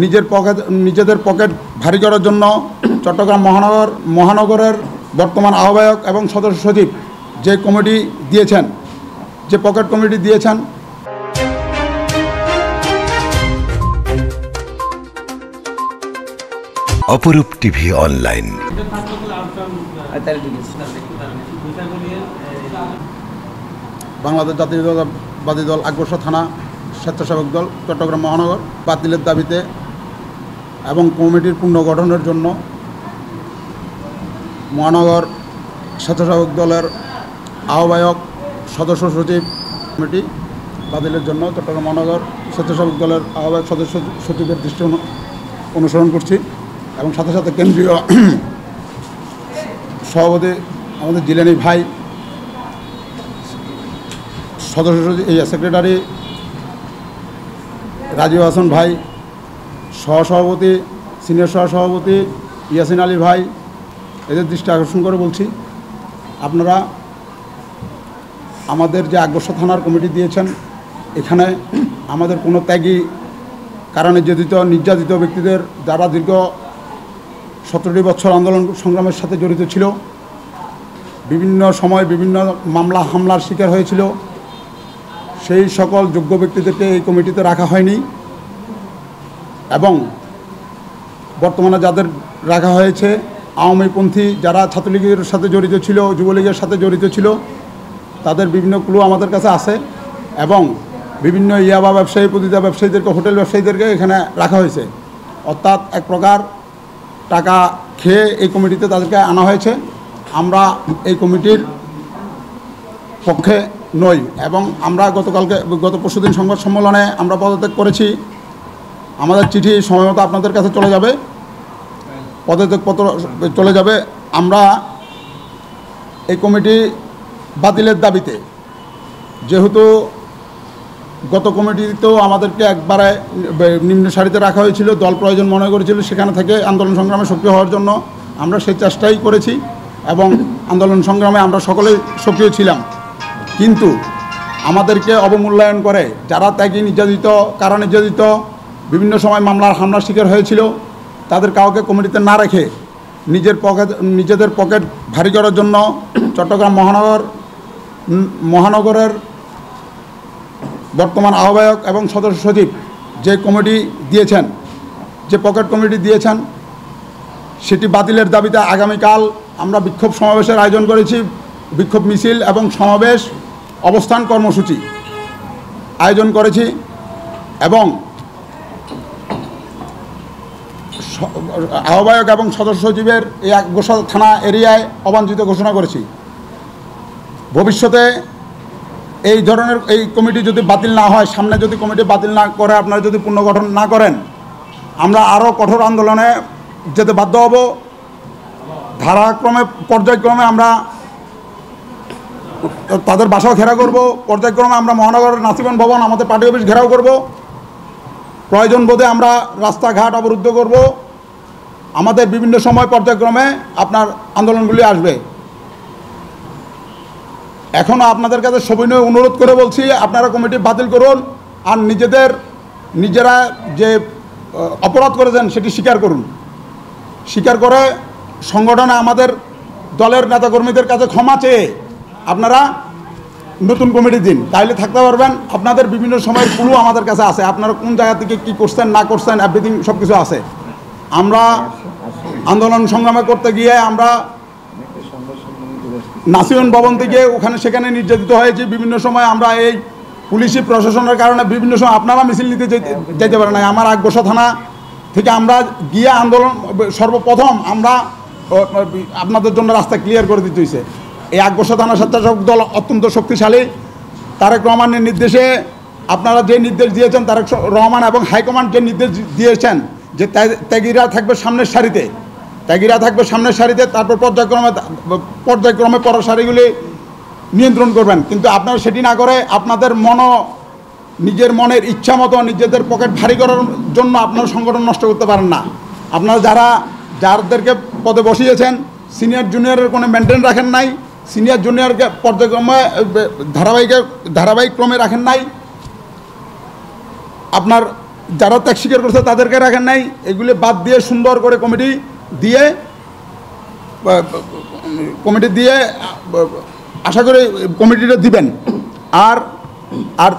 নিজেদের পকেট ভারী করার জন্য চট্টগ্রাম মহানগরের বর্তমান আহ্বায়ক এবং সদস্য সচিব যে কমিটি দিয়েছেন, যে পকেট কমিটি দিয়েছেন, অপরূপ টিভি অনলাইন। বাংলাদেশ জাতীয়তাবাদী দল আকবরশাহ থানা স্বেচ্ছাসেবক দল চট্টগ্রাম মহানগর বাতিলের দাবিতে এবং কমিটির পুনর্গঠনের জন্য মহানগর স্বেচ্ছাসেবক দলের আহ্বায়ক সদস্য সচিব কমিটি বাতিলের জন্য চট্টগ্রাম মহানগর স্বেচ্ছাসেবক দলের আহ্বায়ক সদস্য সচিবের দৃষ্টি অনুসরণ করছি এবং সাথে সাথে কেন্দ্রীয় সভাপতি আমাদের জিলানি ভাই, সদস্য সচিব সেক্রেটারি রাজীব হাসান ভাই, সহসভাপতি সিনিয়র সহসভাপতি ইয়াসিন আলী ভাই, এদের দৃষ্টি আকর্ষণ করে বলছি, আপনারা আমাদের যে আকবরশাহ থানার কমিটি দিয়েছেন, এখানে আমাদের কোনো ত্যাগী কারণে নির্যাতিত ব্যক্তিদের যারা দীর্ঘ 17টি বছর আন্দোলন সংগ্রামের সাথে জড়িত ছিল, বিভিন্ন সময় বিভিন্ন মামলা হামলার শিকার হয়েছিল, সেই সকল যোগ্য ব্যক্তিদেরকে এই কমিটিতে রাখা হয়নি এবং বর্তমানে যাদের রাখা হয়েছে আওয়ামীপন্থী যারা ছাত্রলীগের সাথে জড়িত ছিল, যুবলীগের সাথে জড়িত ছিল, তাদের বিভিন্ন ক্লু আমাদের কাছে আছে এবং বিভিন্ন ইয়াবা ব্যবসায়ী, পতিতা ব্যবসায়ীদেরকে, হোটেল ব্যবসায়ীদেরকে এখানে রাখা হয়েছে। অর্থাৎ এক প্রকার টাকা খেয়ে এই কমিটিতে তাদেরকে আনা হয়েছে। আমরা এই কমিটির পক্ষে নই এবং আমরা গত পরশুদিন সংবাদ সম্মেলনে আমরা পদত্যাগ করেছি। আমাদের চিঠি সময়মতো আপনাদের কাছে চলে যাবে, পদত্যাগপত্র চলে যাবে। আমরা এই কমিটি বাতিলের দাবিতে, যেহেতু গত কমিটিতেও আমাদেরকে একবারে নিম্ন সারিতে রাখা হয়েছিল, দল প্রয়োজন মনে করেছিল সেখানে থেকে আন্দোলন সংগ্রামে সক্রিয় হওয়ার জন্য আমরা সেই চেষ্টাই করেছি এবং আন্দোলন সংগ্রামে আমরা সকলেই সক্রিয় ছিলাম। কিন্তু আমাদেরকে অবমূল্যায়ন করে যারা ত্যাগী, কারা নির্যাতিত, বিভিন্ন সময় হামলার শিকার হয়েছিল, তাদের কাউকে কমিটিতে না রেখে নিজেদের পকেট ভারী করার জন্য চট্টগ্রাম মহানগরের বর্তমান আহ্বায়ক এবং সদস্য সচিব যে কমিটি দিয়েছেন, যে পকেট কমিটি দিয়েছেন, সেটি বাতিলের দাবিতে আগামীকাল আমরা বিক্ষোভ সমাবেশের আয়োজন করেছি। বিক্ষোভ মিছিল এবং সমাবেশ, অবস্থান কর্মসূচি আয়োজন করেছি এবং আহ্বায়ক এবং সদস্য সচিবের এই আকবরশাহ থানা এরিয়ায় অবাঞ্ছিত ঘোষণা করেছি। ভবিষ্যতে এই ধরনের এই কমিটি যদি বাতিল না হয়, সামনে যদি কমিটি বাতিল না করে, আপনারা যদি পুনর্গঠন না করেন, আমরা আরও কঠোর আন্দোলনে যেতে বাধ্য হব। পর্যায়ক্রমে আমরা তাদের বাসাও ঘেরাও করব, পর্যায়ক্রমে আমরা মহানগরের নাসিবান ভবন, আমাদের পার্টি অফিস ঘেরাও করব, প্রয়োজন বোধে আমরা রাস্তাঘাট অবরুদ্ধ করব। আমাদের বিভিন্ন সময় পর্যায়ক্রমে আপনার আন্দোলনগুলি আসবে। এখনও আপনাদের কাছে সবিনয় অনুরোধ করে বলছি, আপনারা কমিটি বাতিল করুন আর নিজেরা যে অপরাধ করেছেন সেটি স্বীকার করুন। স্বীকার করে সংগঠনে আমাদের দলের নেতাকর্মীদের কাছে ক্ষমা চেয়ে আপনারা নতুন কমিটি দিন, তাইলে থাকতে পারবেন। আপনাদের বিভিন্ন সময়ের ক্লু আমাদের কাছে আছে, আপনারা কোন জায়গা থেকে কী করছেন না করছেন এভরিথিং সব কিছু আছে। আমরা আন্দোলন সংগ্রামে করতে গিয়ে আমরা নাসিবান ভবন থেকে সেখানে নির্যাতিত হয়েছি। বিভিন্ন সময় আমরা এই পুলিশি প্রশাসনের কারণে বিভিন্ন সময় আপনারা মিছিল নিতে যেতে পারেন না। আমার আকবরশাহ থানা থেকে আমরা গিয়ে আন্দোলন সর্বপ্রথম আমরা আপনাদের জন্য রাস্তা ক্লিয়ার করে দিতে হয়েছে। এই আকবরশাহ থানা স্বেচ্ছাসেবক দল অত্যন্ত শক্তিশালী। তারেক রহমানের নির্দেশে আপনারা যে নির্দেশ দিয়েছেন, তারেক রহমান এবং হাইকমান্ড যে নির্দেশ দিয়েছেন যে ত্যাগীরা থাকবে সামনের সারিতে, তারপর পর্যায়ক্রমে পরের সারিগুলি নিয়ন্ত্রণ করবেন। কিন্তু আপনারা সেটি না করে আপনাদের নিজের মনের ইচ্ছা মতো নিজেদের পকেট ভারী করার জন্য আপনারা সংগঠন নষ্ট করতে পারেন না। আপনারা যাদেরকে পদে বসিয়েছেন, সিনিয়র জুনিয়রের কোনো মেনটেন রাখেন নাই, সিনিয়র জুনিয়রকে পর্যায়ক্রমে ধারাবাহিক ক্রমে রাখেন নাই। আপনার যারা ত্যাগ স্বীকার করছে তাদেরকে রাখেন নাই, এগুলি বাদ দিয়ে সুন্দর করে কমিটি দিয়ে আশা করি কমিটিটা দিবেন। আর আর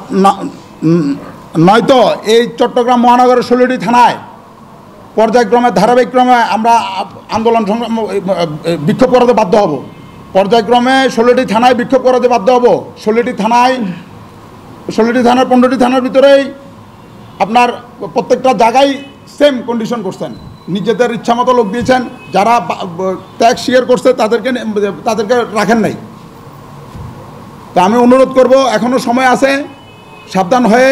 নয়তো এই চট্টগ্রাম মহানগরের 16টি থানায় পর্যায়ক্রমে ধারাবাহিকক্রমে আমরা আন্দোলন সংগ্রাম বিক্ষোভ করাতে বাধ্য হব। পর্যায়ক্রমে 16টি থানায় বিক্ষোভ করাতে বাধ্য হব। 16টি থানার 15টি থানার ভিতরেই আপনার প্রত্যেকটা জায়গায় সেম কন্ডিশন করছেন, নিজেদের ইচ্ছামতো লোক দিয়েছেন। যারা ত্যাগ স্বীকার করছে তাদেরকে রাখেন নাই। তো আমি অনুরোধ করব, এখনও সময় আছে, সাবধান হয়ে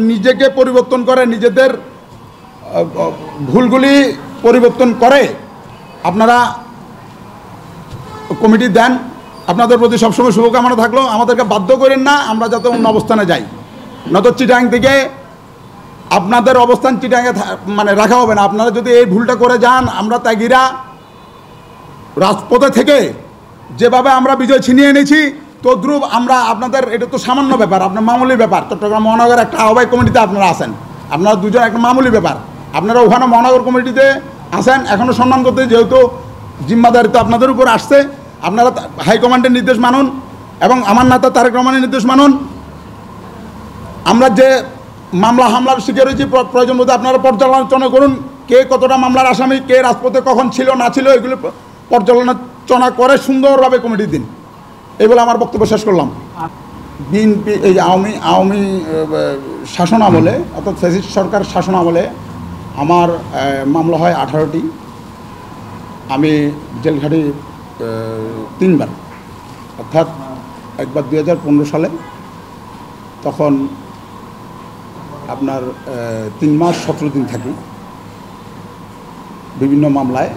নিজেকে পরিবর্তন করে, নিজেদের ভুলগুলি পরিবর্তন করে আপনারা কমিটি দেন। আপনাদের প্রতি সবসময় শুভকামনা থাকলো। আমাদেরকে বাধ্য করেন না আমরা যাতে অন্য অবস্থানে যাই, নয়তো চিটাং থেকে আপনাদের অবস্থান চিটাংয়ে মানে রাখা হবে না। আপনারা যদি এই ভুলটা করে যান, আমরা ত্যাগীরা রাজপথে থেকে যেভাবে আমরা বিজয় ছিনিয়ে এনেছি, তদ্রুপ আমরা আপনাদের, এটা তো সামান্য ব্যাপার, আপনার মামুলি ব্যাপার। চট্টগ্রাম মহানগর একটা আহ্বায়ক কমিটিতে আপনারা আছেন, আপনারা দুজন একটা মামুলি ব্যাপার। আপনারা ওখানে মহানগর কমিটিতে আছেন, এখনও সম্মান করতে, যেহেতু জিম্মাদারিত্ব আপনাদের উপর আসছে, আপনারা হাইকমান্ডের নির্দেশ মানুন এবং আমার নেতা তারেক রহমানের নির্দেশ মানুন। আমরা যে হামলার শিকার হয়েছি, প্রয়োজন বোধে আপনারা পর্যালোচনা করুন, কে কতটা মামলার আসামি, কে রাজপথে কখন ছিল না ছিল, এগুলো পর্যালোচনা করে সুন্দরভাবে কমিটি দিন। এই বলে আমার বক্তব্য শেষ করলাম। বিএনপি এই আওয়ামী শাসন আমলে, অর্থাৎ ফ্যাসিস্ট সরকার শাসন আমলে আমার মামলা হয় 18টি। আমি জেলখাটি 3বার, অর্থাৎ একবার 2015 সালে, তখন আপনার 3 মাস 17 দিন থাকি বিভিন্ন মামলায়,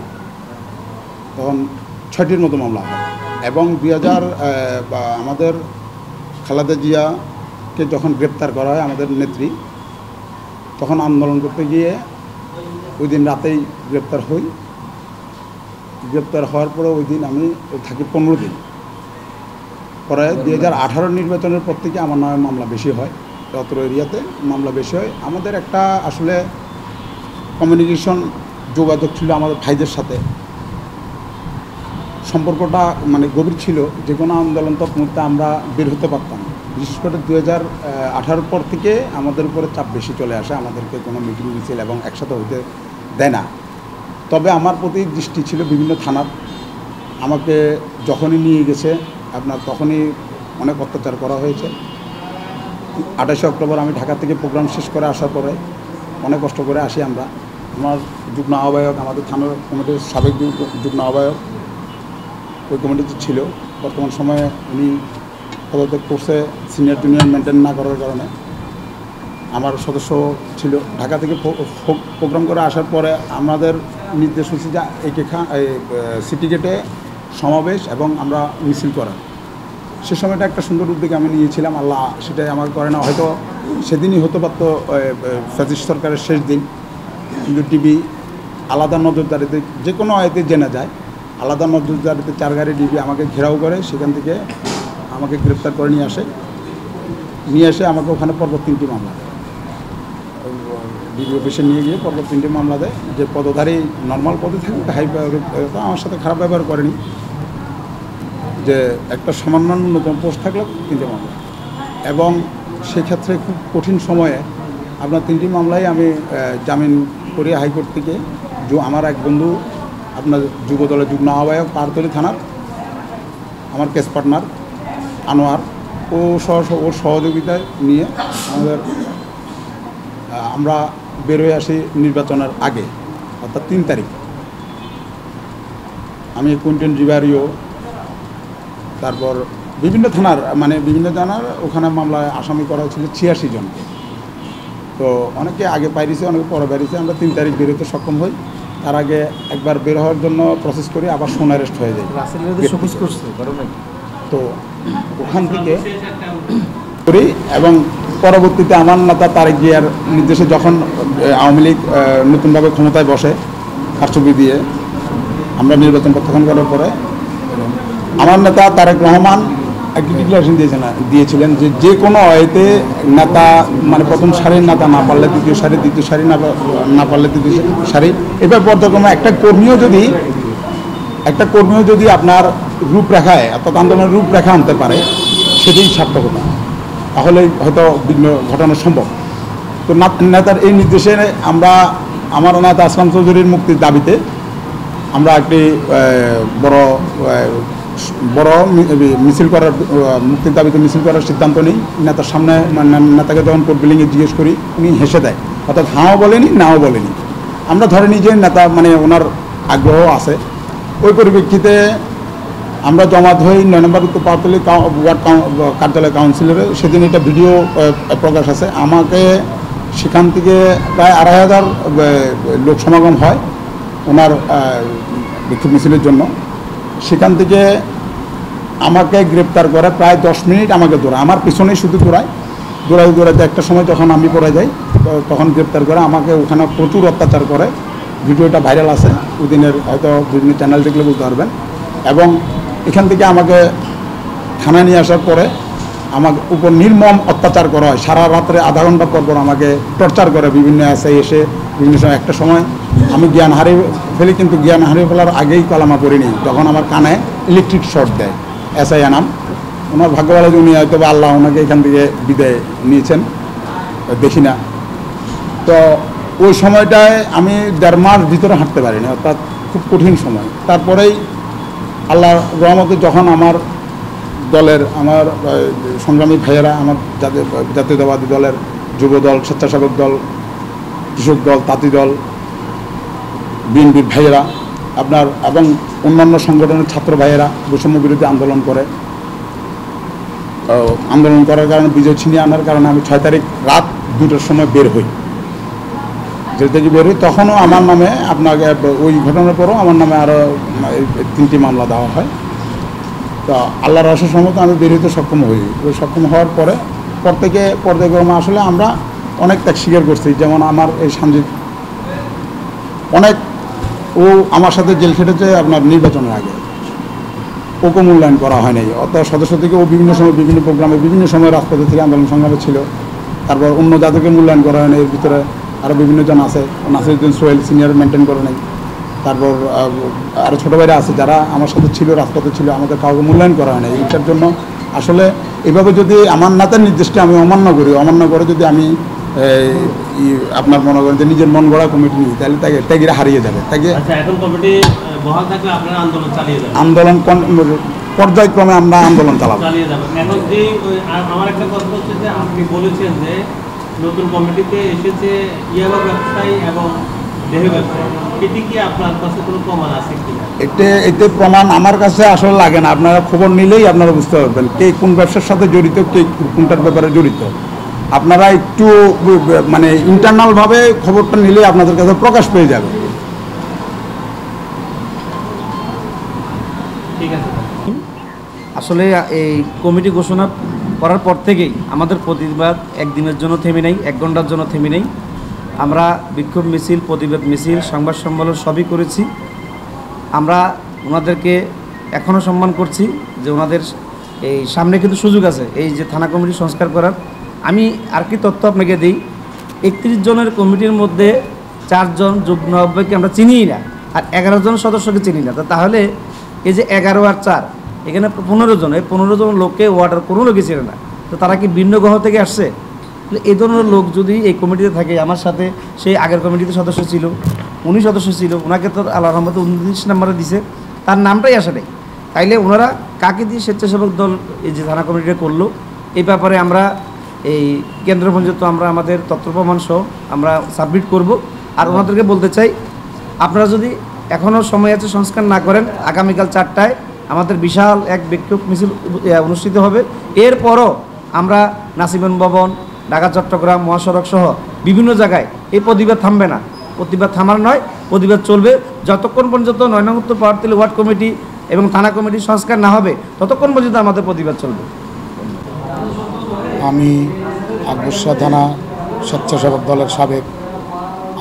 তখন 6টির মতো মামলা হয়। এবং আমাদের খালেদা জিয়াকে যখন গ্রেপ্তার করা হয় আমাদের নেত্রী, তখন আন্দোলন করতে গিয়ে ওই দিন রাতেই গ্রেপ্তার হই। গ্রেপ্তার হওয়ার পরে ওই দিন আমি থাকি 15 দিন। পরে 2018 নির্বাচনের পর থেকে আমার নামে মামলা বেশি হয়, অত্র এরিয়াতে মামলা বেশি হয়। আমাদের একটা আসলে কমিউনিকেশন যোগাযোগ ছিল আমাদের ভাইদের সাথে, সম্পর্কটা মানে গভীর ছিল। যে কোনো আন্দোলন মুহূর্তে আমরা বের হতে পারতাম। বিশেষ করে 2018 পর থেকে আমাদের উপরে চাপ বেশি চলে আসে, আমাদেরকে কোনো মিটিং মিছিল এবং একসাথে হতে দেয় না। তবে আমার প্রতি দৃষ্টি ছিল বিভিন্ন থানার, আমাকে যখনই নিয়ে গেছে আপনার তখনই অনেক অত্যাচার করা হয়েছে। 28 অক্টোবর আমি ঢাকা থেকে প্রোগ্রাম শেষ করে আসার পরে অনেক কষ্ট করে আসি আমরা। আমার যুগ্ম আহ্বায়ক, আমাদের থানার কমিটির সাবেক যুগ্ম আহ্বায়ক ওই কমিটিতে ছিল। বর্তমান সময়ে উনি পদত্যাগ করছে সিনিয়র জুনিয়র মেনটেন না করার কারণে। আমার সদস্য ছিল। ঢাকা থেকে প্রোগ্রাম করে আসার পরে আমাদের নির্দেশ হচ্ছে যে সিটি গেটে সমাবেশ এবং আমরা মিছিল করা। সে সময়টা একটা সুন্দর উদ্যোগ আমি নিয়েছিলাম। আল্লাহ সেটাই আমার করে না, হয়তো সেদিনই হতে পারতো ফ্যাসিস্ট সরকারের শেষ দিন, কিন্তু টিভি আলাদা নজরদারিতে যে কোনো আয়তে জেনে যায়, আলাদা নজরদারিতে 4 গাড়ি ডিবি আমাকে ঘেরাও করে, সেখান থেকে আমাকে গ্রেপ্তার করে নিয়ে এসে আমাকে ওখানে পরপর 3টি মামলা দেয়। ডিবি অফিসে নিয়ে গিয়ে পরপর 3টি মামলা দেয়। যে পদধারী নর্মাল পদে থাকুক, হাই আমার সাথে খারাপ ব্যবহার করেনি, যে একটা সামান্য ন্যূনতম পোস্ট থাকলে 3টি মামলা। এবং সেক্ষেত্রে খুব কঠিন সময়ে আপনার 3টি মামলায় আমি জামিন করি হাইকোর্ট থেকে। আমার এক বন্ধু আপনার যুবদলের যুগ্ম আহ্বায়ক পাহাড়তলী থানার, আমার কেস পার্টনার আনোয়ার, ওর সহযোগিতায় নিয়ে আমরা বের হয়ে আসি নির্বাচনের আগে, অর্থাৎ 3 তারিখ। আমি কুইন্টেন রিভারিও, তারপর বিভিন্ন থানার ওখানে মামলায় আসামি করা হয়েছিল 86 জনকে। তো অনেকে আগে বাইরেছে, অনেকে পরে বাইরেছে। আমরা 3 তারিখ বেরোতে সক্ষম হই। তার আগে একবার বের হওয়ার জন্য প্রসেস করি, আবার সোন অ্যারেস্ট হয়ে যায়। তো ওখান থেকে করি এবং পরবর্তীতে আমার নেতা তারেক জিয়ার নির্দেশে যখন আওয়ামী লীগ নতুনভাবে ক্ষমতায় বসে কারচুপি দিয়ে আমরা নির্বাচন প্রত্যাখ্যান করার পরে আমার নেতা তারেক রহমান একটি ডিক্লারেশন দিয়েছিলেন যে কোনো ওয়েতে নেতা মানে প্রথম সারির নেতা না পারলে দ্বিতীয় সারি, দ্বিতীয় সারি না পারলে তৃতীয় সারি, এবার পর্যায়ক্রমে একটা কর্মীও যদি আপনার রূপরেখায় অর্থাৎ আন্দোলনের রূপরেখা আনতে পারে, সেটাই সার্থকতা, তাহলে হয়তো বিঘ্ন ঘটানো সম্ভব। তো নেতার এই নির্দেশে আমার নেতা আসলাম চৌধুরীর মুক্তির দাবিতে আমরা একটি বড় মিছিল করার, মুক্তির দাবিতে মিছিল করার সিদ্ধান্ত নিই। নেতার সামনে নেতাকে যখন কোর্ট বিলিংয়ে জিজ্ঞেস করি, উনি হেসে দেয়, অর্থাৎ হাঁও বলেনি নাও বলেনি। আমরা ধরে নিই যে নেতা মানে ওনার আগ্রহ আছে। ওই পরিপ্রেক্ষিতে আমরা জমাত হই 9 নম্বর উত্তর পাওয়াতলী ওয়ার্ড কার্যালয় কাউন্সিলরে। সেদিন এটা ভিডিও প্রকাশ আছে। আমাকে সেখান থেকে প্রায় 2500 লোক সমাগম হয় ওনার বিক্ষোভ মিছিলের জন্য। সেখান থেকে আমাকে গ্রেপ্তার করে প্রায় 10 মিনিট আমাকে আমার পিছনেই শুধু দৌড়াইতে একটা সময় যখন আমি পড়ে যাই, তখন গ্রেপ্তার করে আমাকে ওখানে প্রচুর অত্যাচার করে। ভিডিওটা ভাইরাল আছে, ওই দিনের হয়তো বিভিন্ন চ্যানেল দেখলে বুঝতে পারবেন। এবং এখান থেকে আমাকে থানায় নিয়ে আসার পরে আমার উপর নির্মম অত্যাচার করা হয়। সারা রাত্রে আধা ঘন্টা পর আমাকে টর্চার করে বিভিন্ন এসে বিভিন্ন সময়। একটা সময় আমি জ্ঞান হারিয়ে ফেলি, কিন্তু জ্ঞান হারিয়ে ফেলার আগেই কলামা করিনি, যখন আমার কানে ইলেকট্রিক শর্ট দেয়। এসআই আনাম, ওনার ভাগ্য ভালো যে উনি হয়তো আল্লাহ ওনাকে এখান থেকে বিদায় নিয়েছেন, দেখি না। তো ওই সময়টায় আমি 1.5 মাস ভিতরে হাঁটতে পারিনি, অর্থাৎ খুব কঠিন সময়। তারপরেই আল্লাহ রহমতে যখন আমার দলের আমার সংগ্রামী ভাইয়েরা, আমার জাতীয়তাবাদী দলের যুব দল, স্বেচ্ছাসেবক দল, কৃষক দল, তাঁতি দল, বিএনপির ভাইয়েরা আপনার এবং অন্যান্য সংগঠনের ছাত্র ভাইয়েরা বৈষম্য বিরোধী আন্দোলন করার কারণে বিজয় ছিনিয়ে আনার কারণে আমি 6 তারিখ রাত 2টার সময় বের হই। যেতে বের হই তখনও আমার নামে আপনাকে ওই ঘটনার পরও আমার নামে আরও 3টি মামলা দেওয়া হয়। তো আল্লাহর অশেষ রহমতে আমি বের হইতে সক্ষম হই। ওই সক্ষম হওয়ার পর থেকে পর্যায়ক্রমে আসলে আমরা অনেক ত্যাগ স্বীকার করছি। যেমন আমার এই সানজিদ ও আমার সাথে জেল খেটেছে আপনার নির্বাচনের আগে, ওকে মূল্যায়ন করা হয় নাই। অর্থাৎ সদস্য থেকে ও বিভিন্ন সময় বিভিন্ন প্রোগ্রামে বিভিন্ন সময় রাজপথে থেকে আন্দোলন সংগ্রামে ছিল। তারপর অন্য যাদেরকে মূল্যায়ন করা হয় নাই, এর ভিতরে আরও বিভিন্ন জন আছে। নাসিরুদ্দিন সোহেল সিনিয়র মেনটেন করে নাই। তারপর আরও ছোটো ভাইরা আছে যারা আমার সাথে ছিল, রাজপথে ছিল, আমাদের কাউকে মূল্যায়ন করা হয় না। এইটার জন্য আসলে এভাবে যদি আমার নেতার নির্দেশকে আমি অমান্য করে যদি আমি আপনার মনে করেন যে নিজের মন গড়া কমিটি নিই, তাহলে তাকে ত্যাগীরা হারিয়ে যাবে। তাকে আন্দোলন পর্যায়ক্রমে আমরা আন্দোলন চালাবো। আমার একটা কথা হচ্ছে যে আপনি বলেছেন যে নতুন কমিটিতে এসেছে ইয়াবা ব্যবসায়ী এবং দেহ ব্যবসায়ী, এটি কি আপনার কাছে কোনো প্রমাণ আছে কিনা? এতে প্রমাণ আমার কাছে আসলে লাগে না। আপনারা খবর নিলেই আপনারা বুঝতে পারবেন কে কোন ব্যবসার সাথে জড়িত, কে কোনটার ব্যাপারে জড়িত। আপনারা একটু মানে ইন্টারনালভাবে খবরটা নিলেই আপনাদের কাছে প্রকাশ পেয়ে যাবে। ঠিক আছে। আসলে এই কমিটি ঘোষণা করার পর থেকেই আমাদের প্রতিবাদ একদিনের জন্য থেমে নেই, 1 ঘন্টার জন্য থেমে নেই। আমরা বিক্ষোভ মিছিল, প্রতিবাদ মিছিল, সংবাদ সম্মেলন সবই করেছি। আমরা ওনাদেরকে এখনও সম্মান করছি যে ওনাদের এই সামনে কিন্তু সুযোগ আছে এই যে থানা কমিটি সংস্কার করার। আমি আর কি তথ্য আপনাকে দিই, 31 জনের কমিটির মধ্যে 4 জন যুগ্ম আহ্বায়ককে আমরা চিনিই না, আর 11 জন সদস্যকে চিনি না। তাহলে এই যে 11 আর 4 এখানে 15 জন, এই 15 জন লোককে ওয়ার্ডের কোনো লোকই চিনে না। তো তারা কি ভিন্ন গ্রহ থেকে আসছে? এই ধরনের লোক যদি এই কমিটিতে থাকে, আমার সাথে সেই আগের কমিটিতে সদস্য ছিল, উনি সদস্য ছিল, ওনাকে তো আল্লাহ রহমতে 29 নম্বরে দিছে, তার নামটাই আসে নাই। তাইলে ওনারা কাকে দিয়ে স্বেচ্ছাসেবক দল এই যে থানা কমিটিটা করলো, এই ব্যাপারে আমরা এই কেন্দ্র পর্যন্ত আমরা আমাদের তথ্য প্রমাণ সহ আমরা সাবমিট করব। আর ওনাদেরকে বলতে চাই, আপনারা যদি এখনও সময় আছে সংস্কার না করেন, আগামীকাল 4টায় আমাদের বিশাল এক বিক্ষোভ মিছিল অনুষ্ঠিত হবে। এরপরও আমরা নাসিমন ভবন, ঢাকা চট্টগ্রাম মহাসড়ক সহ বিভিন্ন জায়গায় এই প্রতিবাদ থামবে না। প্রতিবাদ থামার নয়, প্রতিবাদ চলবে যতক্ষণ পর্যন্ত 9 নং উত্তর পাহাড়তলী ওয়ার্ড কমিটি এবং থানা কমিটি সংস্কার না হবে, ততক্ষণ পর্যন্ত আমাদের প্রতিবাদ চলবে। আমি আকবরশাহ থানা স্বেচ্ছাসেবক দলের সাবেক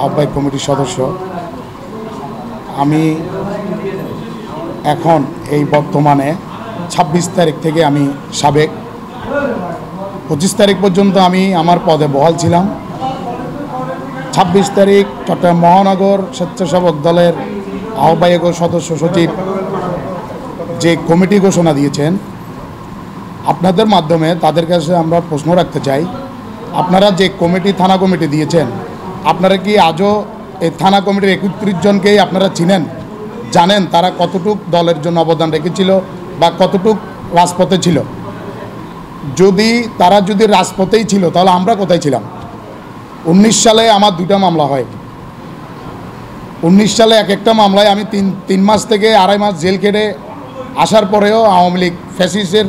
আহ্বায়ক কমিটির সদস্য। আমি এখন এই বর্তমানে 26 তারিখ থেকে আমি সাবেক, 25 তারিখ পর্যন্ত আমি আমার পদে বহাল ছিলাম। 26 তারিখ চট্টগ্রাম মহানগর স্বেচ্ছাসেবক দলের আহ্বায়ক ও সদস্য সচিব যে কমিটি ঘোষণা দিয়েছেন, আপনাদের মাধ্যমে তাদের কাছে আমরা প্রশ্ন রাখতে চাই, আপনারা যে কমিটি থানা কমিটি দিয়েছেন, আপনারা কি আজও এই থানা কমিটির 31 জনকেই আপনারা চিনেন, জানেন তারা কতটুক দলের জন্য অবদান রেখেছিল বা কতটুক রাজপথে ছিল? তারা যদি রাজপথেই ছিল তাহলে আমরা কোথায় ছিলাম? 19 সালে আমার 2টা মামলা হয়। 19 সালে একটা মামলায় আমি 3 মাস থেকে 2.5 মাস জেল কেটে আসার পরেও আওয়ামী লীগ ফ্যাসিস্টের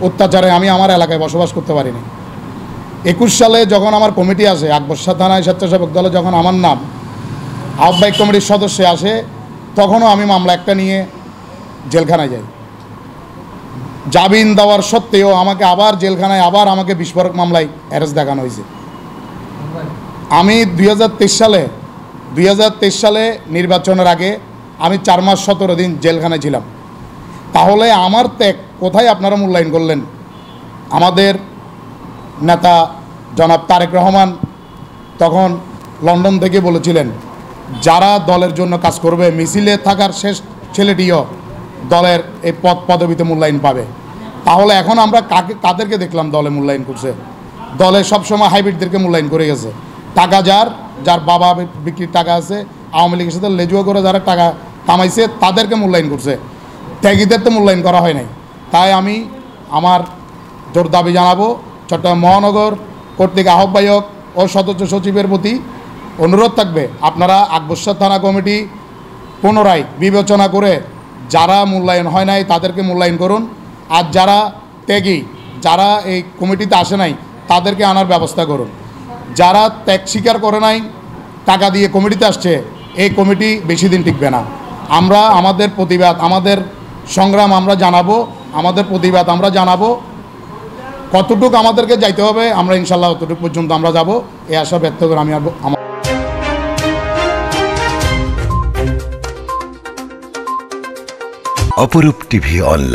অত্যাচারে আমি আমার এলাকায় বসবাস করতে পারিনি। 21 সালে যখন আমার কমিটি আসে, আকবর শাহ থানায় স্বেচ্ছাসেবক দলে যখন আমার নাম আহ্বায়ক কমিটির সদস্যে আসে, তখনও আমি মামলা একটা নিয়ে জেলখানায় যাই। জামিন দেওয়ার সত্ত্বেও আমাকে আবার জেলখানায় আমাকে বিস্ফোরক মামলায় অ্যারেস্ট দেখানো হয়েছে। আমি 2023 সালে নির্বাচনের আগে আমি 4 মাস 17 দিন জেলখানায় ছিলাম। তাহলে আমার ত্যাগ কোথায় আপনারা মূল্যায়ন করলেন? আমাদের নেতা জনাব তারেক রহমান তখন লন্ডন থেকে বলেছিলেন, যারা দলের জন্য কাজ করবে, মিছিলে থাকার শেষ ছেলেটিও দলের এই পদবিতে মূল্যায়ন পাবে। তাহলে এখন আমরা কাদেরকে দেখলাম দলে মূল্যায়ন করছে? দলে সবসময় হাইব্রিডদেরকে মূল্যায়ন করে গেছে। টাকা যার বাবা বিক্রির টাকা আছে, আওয়ামী লীগের সাথে লেজুয়া করে যারা টাকা কামাইছে তাদেরকে মূল্যায়ন করছে, ত্যাগীদের তো মূল্যায়ন করা হয় নাই। তাই আমি আমার জোর দাবি জানাবো, চট্টগ্রাম মহানগর কর্তৃক আহ্বায়ক ও সদস্য সচিবের প্রতি অনুরোধ থাকবে, আপনারা আকবর শাহ থানা কমিটি পুনরায় বিবেচনা করে যারা মূল্যায়ন হয় নাই তাদেরকে মূল্যায়ন করুন, আর যারা ত্যাগী, যারা এই কমিটিতে আসে নাই তাদেরকে আনার ব্যবস্থা করুন। যারা ত্যাগ স্বীকার করে নাই, টাকা দিয়ে কমিটিতে আসছে, এই কমিটি বেশি দিন টিকবে না। আমরা আমাদের প্রতিবাদ, আমাদের সংগ্রাম আমরা জানাবো, আমাদের প্রতিবাদ আমরা জানাবো। কতটুকু আমাদেরকে যাইতে হবে আমরা ইনশাল্লাহ অতটুকু পর্যন্ত আমরা যাব, এই আশা ব্যক্ত করে আমি অপরূপ টিভি অনলাইন।